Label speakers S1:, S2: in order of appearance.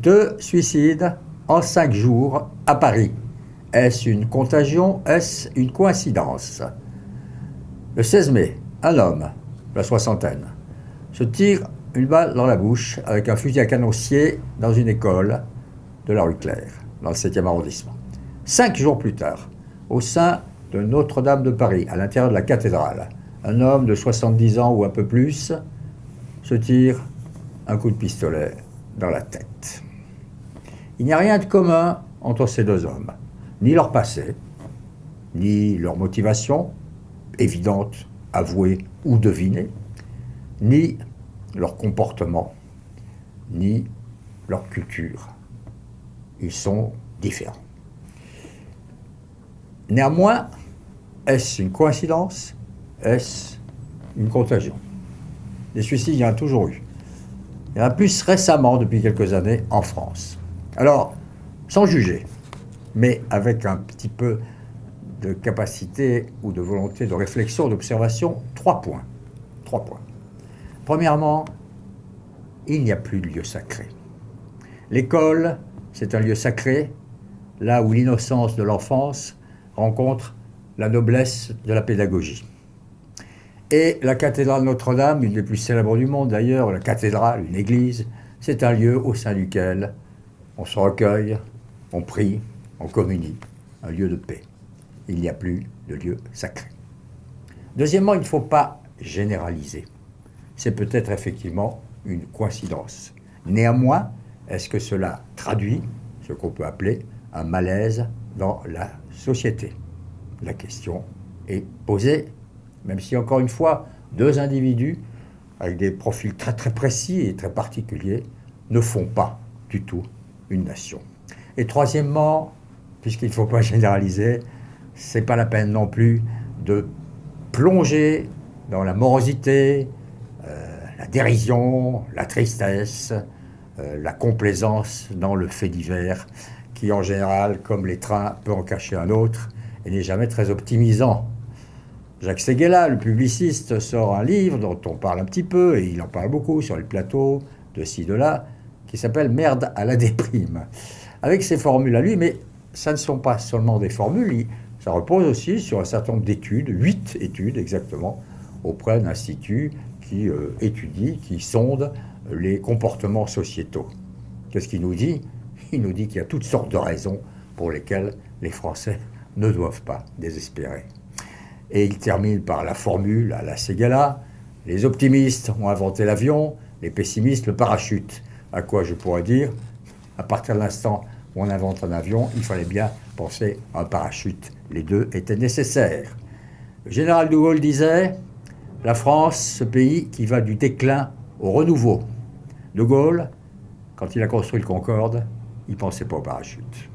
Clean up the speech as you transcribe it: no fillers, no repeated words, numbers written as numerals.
S1: 2 suicides en 5 jours à Paris. Est-ce une contagion? Est-ce une coïncidence? Le 16 mai, un homme, la soixantaine, se tire une balle dans la bouche avec un fusil à canoncier dans une école de la rue Clerc, dans le 7e arrondissement. 5 jours plus tard, au sein de Notre-Dame de Paris, à l'intérieur de la cathédrale, un homme de 70 ans ou un peu plus se tire un coup de pistolet dans la tête. Il n'y a rien de commun entre ces deux hommes, ni leur passé, ni leur motivation, évidente, avouée ou devinée, ni leur comportement, ni leur culture. Ils sont différents. Néanmoins, est-ce une coïncidence? Est-ce une contagion? Des suicides, il y en a toujours eu. Il y en a plus récemment, depuis quelques années, en France. Alors, sans juger, mais avec un petit peu de capacité ou de volonté de réflexion, d'observation, 3 points. 3 points. Premièrement, il n'y a plus de lieu sacré. L'école, c'est un lieu sacré, là où l'innocence de l'enfance rencontre la noblesse de la pédagogie. Et la cathédrale Notre-Dame, une des plus célèbres du monde d'ailleurs, la cathédrale, une église, c'est un lieu au sein duquel on se recueille, on prie, on communie, un lieu de paix. Il n'y a plus de lieu sacré. Deuxièmement, il ne faut pas généraliser. C'est peut-être effectivement une coïncidence. Néanmoins, est-ce que cela traduit ce qu'on peut appeler un malaise dans la société? La question est posée, même si, encore une fois, 2 individus avec des profils très très précis et très particuliers ne font pas du tout une nation. Et troisièmement, puisqu'il ne faut pas généraliser, c'est pas la peine non plus de plonger dans la morosité, la dérision, la tristesse, la complaisance dans le fait divers, qui en général, comme les trains, peut en cacher un autre et n'est jamais très optimisant. Jacques Séguéla, le publiciste, sort un livre dont on parle un petit peu, et il en parle beaucoup sur les plateaux, de ci, de là, qui s'appelle « Merde à la déprime », avec ses formules à lui, mais ça ne sont pas seulement des formules, ça repose aussi sur un certain nombre d'études, 8 études exactement, auprès d'instituts qui étudient, qui sondent les comportements sociétaux. Qu'est-ce qu'il nous dit? Il nous dit qu'il y a toutes sortes de raisons pour lesquelles les Français ne doivent pas désespérer. Et il termine par la formule à la Séguéla: les optimistes ont inventé l'avion, les pessimistes le parachute. À quoi je pourrais dire, à partir de l'instant où on invente un avion, il fallait bien penser à un parachute. Les deux étaient nécessaires. Le général de Gaulle disait: la France, ce pays qui va du déclin au renouveau. De Gaulle, quand il a construit le Concorde, il ne pensait pas au parachute.